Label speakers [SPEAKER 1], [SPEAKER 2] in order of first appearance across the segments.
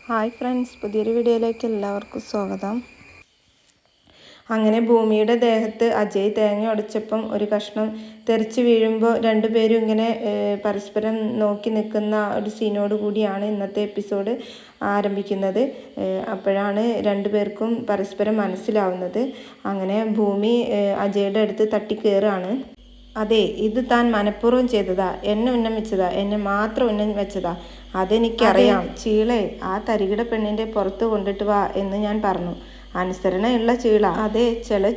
[SPEAKER 1] Hi friends, പുതിയൊരു വീഡിയോയിലേക്ക് എല്ലാവർക്കും സ്വാഗതം. അങ്ങനെ ഭൂമിയുടെ ദേഹത്ത് അജയ് തേങ്ങ ഉടച്ചപ്പം ഒരു കഷ്ണം തെറിച്ച് വീഴുമ്പോൾ രണ്ടുപേരും ഇങ്ങനെ പരസ്പരം നോക്കി നിൽക്കുന്ന ഒരു സീനോട് കൂടിയാണ് ഇന്നത്തെ എപ്പിസോഡ് ആരംഭിക്കുന്നത്. അപ്പോഴാണ് രണ്ടുപേർക്കും പരസ്പരം മനസ്സിലാവുന്നത്. അങ്ങനെ ഭൂമി അജയുടെ അടുത്ത് തട്ടിക്കയറാണ്. അതെ, ഇത് താൻ മനഃപൂർവ്വം ചെയ്തതാ, എന്നെ ഉന്നം വെച്ചതാ, എന്നെ മാത്രം ഉന്നം വെച്ചതാ, അതെനിക്കറിയാം. ചീളെ, ആ തരികിട പെണ്ണിൻ്റെ പുറത്ത് കൊണ്ടിട്ട് വാ എന്ന് ഞാൻ പറഞ്ഞു. അനുസരണയുള്ള ചീള. അതെ, ചില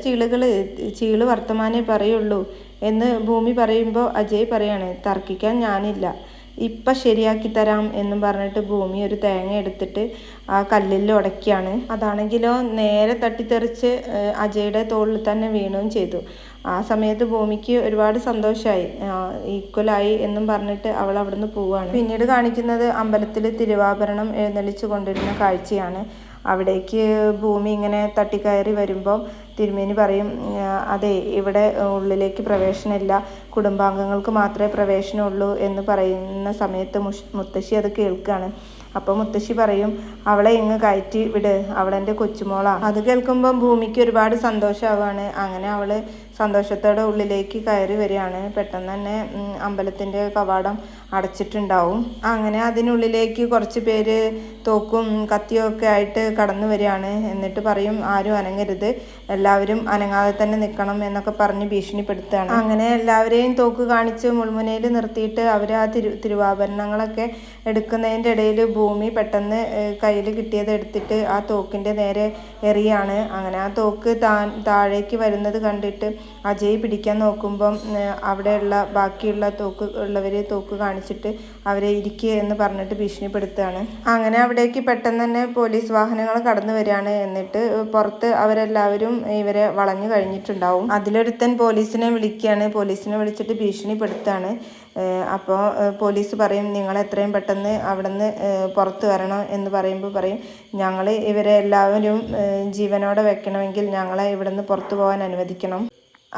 [SPEAKER 1] ചീള് വർത്തമാനേ പറയുള്ളൂ എന്ന് ഭൂമി പറയുമ്പോൾ അജയ് പറയാണ്, തർക്കിക്കാൻ ഞാനില്ല, ഇപ്പം ശരിയാക്കി തരാം എന്നും പറഞ്ഞിട്ട് ഭൂമി ഒരു തേങ്ങ എടുത്തിട്ട് ആ കല്ലിൽ ഉടയ്ക്കുകയാണ്. അതാണെങ്കിലോ നേരെ തട്ടിത്തെറിച്ച് അജയുടെ തോളിൽ തന്നെ വീണുകയും ചെയ്തു. ആ സമയത്ത് ഭൂമിക്ക് ഒരുപാട് സന്തോഷമായി, ഈക്വലായി എന്നും പറഞ്ഞിട്ട് അവൾ അവിടുന്ന് പോവുകയാണ്. പിന്നീട് കാണിക്കുന്നത് അമ്പലത്തിൽ തിരുവാഭരണം എഴുന്നള്ളിച്ചു കൊണ്ടിരുന്ന കാഴ്ചയാണ്. അവിടേക്ക് ഭൂമി ഇങ്ങനെ തട്ടിക്കയറി വരുമ്പോൾ തിരുമേനി പറയും, അതെ, ഇവിടെ ഉള്ളിലേക്ക് പ്രവേശനമില്ല, കുടുംബാംഗങ്ങൾക്ക് മാത്രമേ പ്രവേശനമുള്ളൂ എന്ന് പറയുന്ന സമയത്ത് മുത്തശ്ശി അത് കേൾക്കുകയാണ്. അപ്പോൾ മുത്തശ്ശി പറയും, അവളെ ഇങ്ങ് കയറ്റി വിട്, അവളെൻ്റെ കൊച്ചുമോളാണ്. അത് കേൾക്കുമ്പം ഭൂമിക്ക് ഒരുപാട് സന്തോഷമാവുകയാണ്. അങ്ങനെ അവൾ സന്തോഷത്തോടെ ഉള്ളിലേക്ക് കയറി വരികയാണ്. പെട്ടെന്ന് തന്നെ അമ്പലത്തിൻ്റെ കവാടം അടച്ചിട്ടുണ്ടാവും. അങ്ങനെ അതിനുള്ളിലേക്ക് കുറച്ച് പേര് തോക്കും കത്തിയും ഒക്കെ ആയിട്ട് കടന്നു വരികയാണ്. എന്നിട്ട് പറയും, ആരും അനങ്ങരുത്, എല്ലാവരും അനങ്ങാതെ തന്നെ നിൽക്കണം എന്നൊക്കെ പറഞ്ഞ് ഭീഷണിപ്പെടുത്തുകയാണ്. അങ്ങനെ എല്ലാവരെയും തോക്ക് കാണിച്ച് മുൾമുനയിൽ നിർത്തിയിട്ട് അവർ ആ തിരുവാഭരണങ്ങളൊക്കെ എടുക്കുന്നതിൻ്റെ ഇടയിൽ ഭൂമി പെട്ടെന്ന് കയ്യിൽ കിട്ടിയത് എടുത്തിട്ട് ആ തോക്കിൻ്റെ നേരെ എറിയാണ്. അങ്ങനെ ആ തോക്ക് താഴേക്ക് വരുന്നത് കണ്ടിട്ട് അജയ് പിടിക്കാൻ നോക്കുമ്പം അവിടെയുള്ള ബാക്കിയുള്ള തോക്ക് കാണിച്ചിട്ട് അവരെ ഇരിക്കുക എന്ന് പറഞ്ഞിട്ട് ഭീഷണിപ്പെടുത്തുകയാണ്. അങ്ങനെ അവിടേക്ക് പെട്ടെന്ന് തന്നെ പോലീസ് വാഹനങ്ങൾ കടന്നു വരികയാണ്. എന്നിട്ട് പുറത്ത് അവരെല്ലാവരും ഇവരെ വളഞ്ഞു കഴിഞ്ഞിട്ടുണ്ടാവും. അതിലൊരുത്തൻ പോലീസിനെ വിളിക്കുകയാണ്. പോലീസിനെ വിളിച്ചിട്ട് ഭീഷണിപ്പെടുത്തുകയാണ്. അപ്പോൾ പോലീസ് പറയും, നിങ്ങൾ എത്രയും പെട്ടെന്ന് അവിടെ നിന്ന് പുറത്ത് വരണം എന്ന് പറയുമ്പോൾ പറയും, ഞങ്ങൾ ഇവരെ എല്ലാവരും ജീവനോടെ വെക്കണമെങ്കിൽ ഞങ്ങളെ ഇവിടെ നിന്ന് പുറത്തു പോകാൻ അനുവദിക്കണം,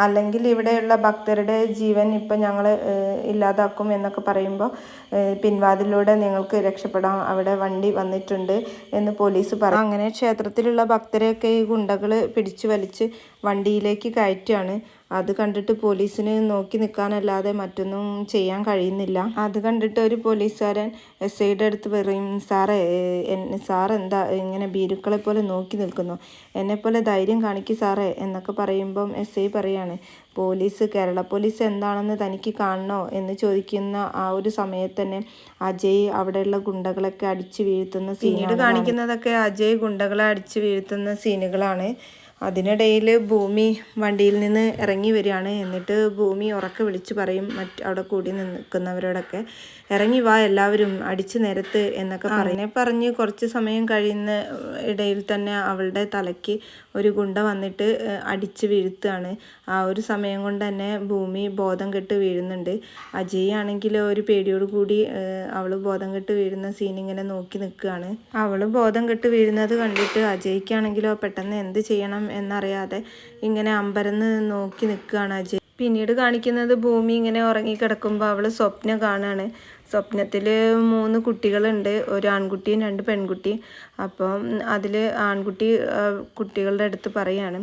[SPEAKER 1] അല്ലെങ്കിൽ ഇവിടെയുള്ള ഭക്തരുടെ ജീവൻ ഇപ്പം ഞങ്ങൾ ഇല്ലാതാക്കും എന്നൊക്കെ പറയുമ്പോൾ പിൻവാതിലൂടെ നിങ്ങൾക്ക് രക്ഷപ്പെടാം, അവിടെ വണ്ടി വന്നിട്ടുണ്ട് എന്ന് പോലീസ് പറയും. അങ്ങനെ ക്ഷേത്രത്തിലുള്ള ഭക്തരെയൊക്കെ ഈ ഗുണ്ടകൾ പിടിച്ചു വലിച്ച് വണ്ടിയിലേക്ക് കയറ്റുകയാണ്. അത് കണ്ടിട്ട് പോലീസിന് നോക്കി നിൽക്കാനല്ലാതെ മറ്റൊന്നും ചെയ്യാൻ കഴിയുന്നില്ല. അത് കണ്ടിട്ട് ഒരു പോലീസുകാരൻ SIയുടെ അടുത്ത് പറയും, സാർ എന്താ ഇങ്ങനെ ഭീരുക്കളെ പോലെ നോക്കി നിൽക്കുന്നു, എന്നെപ്പോലെ ധൈര്യം കാണിക്കും സാറേ എന്നൊക്കെ പറയുമ്പം SI പറയാണ്, കേരള പോലീസ് എന്താണെന്ന് തനിക്ക് കാണണോ എന്ന് ചോദിക്കുന്ന ആ ഒരു സമയത്ത് തന്നെ അജയ് അവിടെയുള്ള ഗുണ്ടകളൊക്കെ അടിച്ചു വീഴ്ത്തുന്ന പിന്നീട് കാണിക്കുന്നതൊക്കെ അജയ് ഗുണ്ടകളെ അടിച്ചു വീഴ്ത്തുന്ന സീനുകളാണ്. അതിനിടയിൽ ഭൂമി വണ്ടിയിൽ നിന്ന് ഇറങ്ങി വരികയാണ്. എന്നിട്ട് ഭൂമി ഉറക്കെ വിളിച്ചു പറയും അവിടെ കൂടി നിൽക്കുന്നവരോടൊക്കെ, ഇറങ്ങി വാ എല്ലാവരും, അടിച്ചു നിരത്ത് എന്നൊക്കെ പറഞ്ഞ് കുറച്ച് സമയം കഴിയുന്ന ഇടയിൽ തന്നെ അവളുടെ തലയ്ക്ക് ഒരു ഗുണ്ട വന്നിട്ട് അടിച്ച് വീഴ്ത്തുകയാണ്. ആ ഒരു സമയം കൊണ്ട് തന്നെ ഭൂമി ബോധം കെട്ട് വീഴുന്നുണ്ട്. അജയ് ആണെങ്കിൽ ഒരു പേടിയോട് കൂടി അവൾ ബോധം കെട്ട് വീഴുന്ന സീൻ ഇങ്ങനെ നോക്കി നിൽക്കുകയാണ്. അവൾ ബോധം കെട്ട് വീഴുന്നത് കണ്ടിട്ട് അജയ്ക്കാണെങ്കിലോ പെട്ടെന്ന് എന്ത് ചെയ്യണം എന്നറിയാതെ ഇങ്ങനെ അമ്പരന്ന് നോക്കി നിൽക്കുകയാണ് അജയ്. പിന്നീട് കാണിക്കുന്നത് ഭൂമി ഇങ്ങനെ ഉറങ്ങിക്കിടക്കുമ്പോൾ അവൾ സ്വപ്നം കാണുകയാണ്. സ്വപ്നത്തിൽ 3 കുട്ടികളുണ്ട്, ഒരു ആൺകുട്ടിയും 2 പെൺകുട്ടിയും. അപ്പം അതിൽ ആൺകുട്ടി കുട്ടികളുടെ അടുത്ത് പറയാണ്,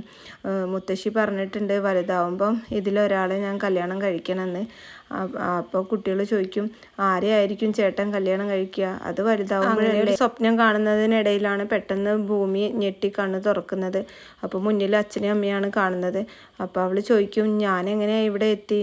[SPEAKER 1] മുത്തശ്ശി പറഞ്ഞിട്ടുണ്ട് വലുതാവുമ്പം ഇതിലൊരാളെ ഞാൻ കല്യാണം കഴിക്കണമെന്ന്. അപ്പോൾ കുട്ടികൾ ചോദിക്കും, ആരെയായിരിക്കും ചേട്ടൻ കല്യാണം കഴിക്കുക, അത് വലുതാവുമ്പോഴല്ലേ. സ്വപ്നം കാണുന്നതിനിടയിലാണ് പെട്ടെന്ന് ഭൂമി ഞെട്ടി കണ്ണ് തുറക്കുന്നത്. അപ്പോൾ മുന്നിൽ അച്ഛനെയും അമ്മയാണ് കാണുന്നത്. അപ്പോൾ അവൾ ചോദിക്കും, ഞാൻ എങ്ങനെയാണ് ഇവിടെ എത്തി?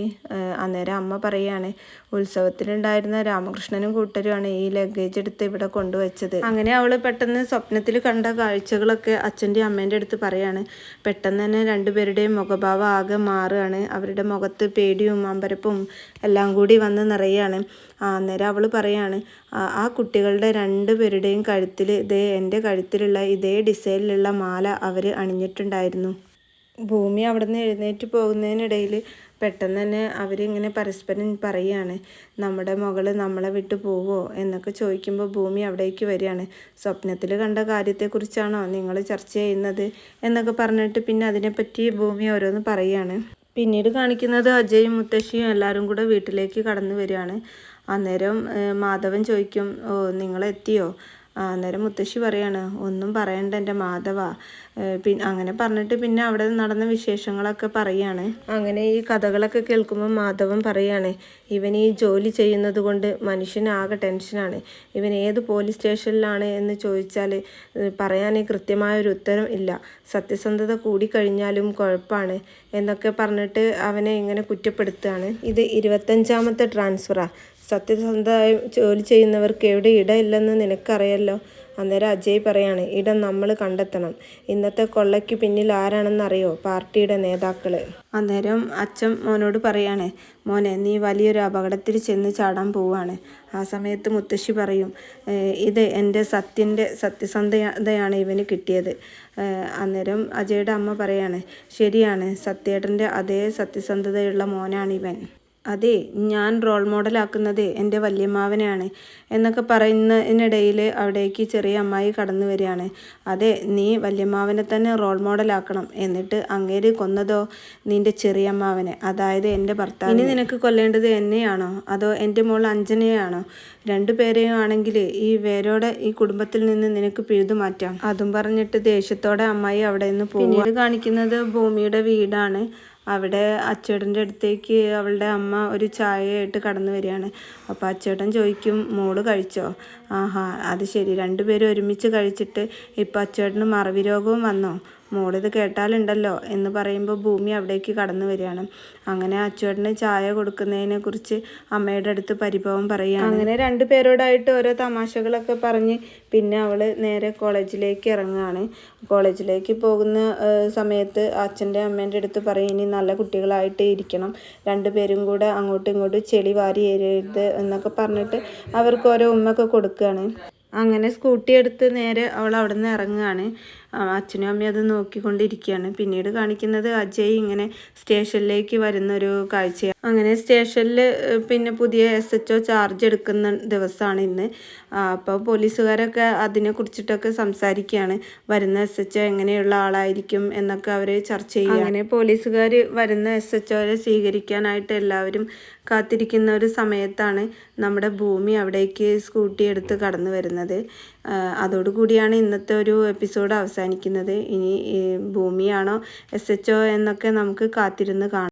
[SPEAKER 1] അന്നേരം അമ്മ പറയാണ്, ഉത്സവത്തിലുണ്ടായിരുന്ന രാമകൃഷ്ണനും കൂട്ടരുമാണ് ഈ ലഗേജ് എടുത്ത് ഇവിടെ കൊണ്ടുവച്ചത്. അങ്ങനെ അവൾ പെട്ടെന്ന് സ്വപ്നത്തിൽ കണ്ട കാഴ്ചകളൊക്കെ അച്ഛൻ്റെയും അമ്മേൻ്റെ അടുത്ത് പറയാണ്. പെട്ടെന്ന് തന്നെ രണ്ടുപേരുടെയും മുഖഭാവം ആകെ മാറുകയാണ്. അവരുടെ മുഖത്ത് പേടിയും അമ്പരപ്പും എല്ലാം കൂടി വന്ന് നിറയാണ്. അന്നേരം അവൾ പറയാണ്, ആ കുട്ടികളുടെ 2 പേരുടെയും കഴുത്തിൽ എൻ്റെ കഴുത്തിലുള്ള ഇതേ ഡിസൈനിലുള്ള മാല അവർ അണിഞ്ഞിട്ടുണ്ടായിരുന്നു. ഭൂമി അവിടെ നിന്ന് എഴുന്നേറ്റ് പോകുന്നതിനിടയിൽ പെട്ടെന്ന് തന്നെ അവരിങ്ങനെ പരസ്പരം പറയുകയാണ്, നമ്മുടെ മകൾ നമ്മളെ വിട്ടു പോവോ എന്നൊക്കെ ചോദിക്കുമ്പോൾ ഭൂമി അവിടേക്ക് വരികയാണ്. സ്വപ്നത്തിൽ കണ്ട കാര്യത്തെക്കുറിച്ചാണോ നിങ്ങൾ ചർച്ച ചെയ്യുന്നത് എന്നൊക്കെ പറഞ്ഞിട്ട് പിന്നെ അതിനെപ്പറ്റി ഭൂമി ഓരോന്ന് പറയുകയാണ്. പിന്നീട് കാണിക്കുന്നത് അജയും മുത്തശ്ശിയും എല്ലാവരും കൂടെ വീട്ടിലേക്ക് കടന്നു വരികയാണ്. അന്നേരം മാധവൻ ചോദിക്കും, ഓ നിങ്ങളെത്തിയോ? അന്നേരം മുത്തശ്ശി പറയാണ്, ഒന്നും പറയണ്ട എൻ്റെ മാധവ. അങ്ങനെ പറഞ്ഞിട്ട് പിന്നെ അവിടെ നടന്ന വിശേഷങ്ങളൊക്കെ പറയാണ്. അങ്ങനെ ഈ കഥകളൊക്കെ കേൾക്കുമ്പോൾ മാധവൻ പറയാണ്, ഇവൻ ഈ ജോലി ചെയ്യുന്നത് കൊണ്ട് മനുഷ്യനാകെ ടെൻഷനാണ്. ഇവൻ ഏത് പോലീസ് സ്റ്റേഷനിലാണ് എന്ന് ചോദിച്ചാൽ പറയാൻ കൃത്യമായൊരു ഉത്തരം ഇല്ല. സത്യസന്ധത കൂടിക്കഴിഞ്ഞാലും കുഴപ്പമാണ് എന്നൊക്കെ പറഞ്ഞിട്ട് അവനെ ഇങ്ങനെ കുറ്റപ്പെടുത്തുകയാണ്. ഇത് 25ാമത്തെ ട്രാൻസ്ഫറാണ്. സത്യസന്ധമായി ജോലി ചെയ്യുന്നവർക്ക് എവിടെ ഇടമില്ലെന്ന് നിനക്കറിയല്ലോ. അന്നേരം അജയ് പറയാണ്, ഇടം നമ്മൾ കണ്ടെത്തണം. ഇന്നത്തെ കൊള്ളയ്ക്ക് പിന്നിൽ ആരാണെന്നറിയോ? പാർട്ടിയുടെ നേതാക്കൾ. അന്നേരം അച്ഛൻ മോനോട് പറയാണ്, മോനെ നീ വലിയൊരു അപകടത്തിൽ ചെന്ന് ചാടാൻ പോവുകയാണ്. ആ സമയത്ത് മുത്തശ്ശി പറയും, ഇത് എൻ്റെ സത്യസന്ധതയാണ് ഇവന് കിട്ടിയത്. അന്നേരം അജയുടെ അമ്മ പറയാണ്, ശരിയാണ്, സത്യേട്ടൻ്റെ അതേ സത്യസന്ധതയുള്ള മോനാണിവൻ. അതെ, ഞാൻ റോൾ മോഡലാക്കുന്നത് എൻ്റെ വല്യമ്മാവനെയാണ് എന്നൊക്കെ പറയുന്നതിനിടയിൽ അവിടേക്ക് ചെറിയ അമ്മായി കടന്നു വരികയാണ്. അതെ, നീ വല്യമ്മാവനെ തന്നെ റോൾ മോഡലാക്കണം. എന്നിട്ട് അങ്ങേര് കൊന്നതോ നിൻ്റെ ചെറിയമ്മാവനെ, അതായത് എൻ്റെ ഭർത്താവ്. ഇനി നിനക്ക് കൊല്ലേണ്ടത് എന്നെയാണോ അതോ എൻ്റെ മോൾ അഞ്ജനയാണോ? രണ്ടുപേരെയും ആണെങ്കിൽ ഈ വേരോടെ ഈ കുടുംബത്തിൽ നിന്ന് നിനക്ക് പിഴുതു മാറ്റാം. അതും പറഞ്ഞിട്ട് ദേഷ്യത്തോടെ അമ്മായി അവിടെ നിന്ന് പോകും. പിന്നീട് കാണിക്കുന്നത് ഭൂമിയുടെ വീടാണ്. അവിടെ അച്ചേട്ടൻ്റെ അടുത്തേക്ക് അവളുടെ അമ്മ ഒരു ചായയായിട്ട് കടന്നു വരികയാണ്. അപ്പോൾ അച്ചേട്ടൻ ചോദിക്കും, മോള് കഴിച്ചോ? ആഹാ, അത് ശരി, രണ്ടുപേരും ഒരുമിച്ച് കഴിച്ചിട്ട് ഇപ്പം അച്ചേട്ടന് മറവി രോഗവും വന്നോ? മോളിത് കേട്ടാലുണ്ടല്ലോ എന്ന് പറയുമ്പോൾ ഭൂമി അവിടേക്ക് കടന്നു വരികയാണ്. അങ്ങനെ അച്ചേട്ടന് ചായ കൊടുക്കുന്നതിനെ കുറിച്ച് അമ്മയുടെ അടുത്ത് പരിഭവം പറയുകയാണ്. അങ്ങനെ രണ്ടുപേരോടായിട്ട് ഓരോ തമാശകളൊക്കെ പറഞ്ഞ് പിന്നെ അവൾ നേരെ കോളേജിലേക്ക് ഇറങ്ങുകയാണ്. കോളേജിലേക്ക് പോകുന്ന സമയത്ത് അച്ഛൻ്റെ അമ്മേൻ്റെ അടുത്ത് പറയും, ഇനി നല്ല കുട്ടികളായിട്ട് ഇരിക്കണം, രണ്ടുപേരും കൂടെ അങ്ങോട്ടും ഇങ്ങോട്ടും ചെളി വാരി എറിയരുത് എന്നൊക്കെ പറഞ്ഞിട്ട് അവർക്ക് ഓരോ ഉമ്മയൊക്കെ കൊടുക്കുകയാണ്. അങ്ങനെ സ്കൂട്ടി എടുത്ത് നേരെ അവൾ അവിടെ നിന്ന് ഇറങ്ങുകയാണ്. അച്ഛനും അമ്മയും അത് നോക്കിക്കൊണ്ടിരിക്കുകയാണ്. പിന്നീട് കാണിക്കുന്നത് അജയ് ഇങ്ങനെ സ്റ്റേഷനിലേക്ക് വരുന്നൊരു കാഴ്ചയാണ്. അങ്ങനെ സ്റ്റേഷനിൽ പിന്നെ പുതിയ SHO ചാർജ് എടുക്കുന്ന ദിവസമാണ് ഇന്ന്. അപ്പോൾ പോലീസുകാരൊക്കെ അതിനെ കുറിച്ചിട്ടൊക്കെ സംസാരിക്കുകയാണ്. വരുന്ന SHO എങ്ങനെയുള്ള ആളായിരിക്കും എന്നൊക്കെ അവർ ചർച്ച ചെയ്യും. അങ്ങനെ പോലീസുകാർ വരുന്ന SHOയെ സ്വീകരിക്കാനായിട്ട് എല്ലാവരും കാത്തിരിക്കുന്ന ഒരു സമയത്താണ് നമ്മുടെ ഭൂമി അവിടേക്ക് സ്കൂട്ടി എടുത്ത് കടന്നു വരുന്നത്. അതോടുകൂടിയാണ് ഇന്നത്തെ ഒരു എപ്പിസോഡ് അവസാനിക്കുന്നത്. ഇനി ഭൂമിയാണോ SHO എന്നൊക്കെ നമുക്ക് കാത്തിരുന്ന് കാണാം.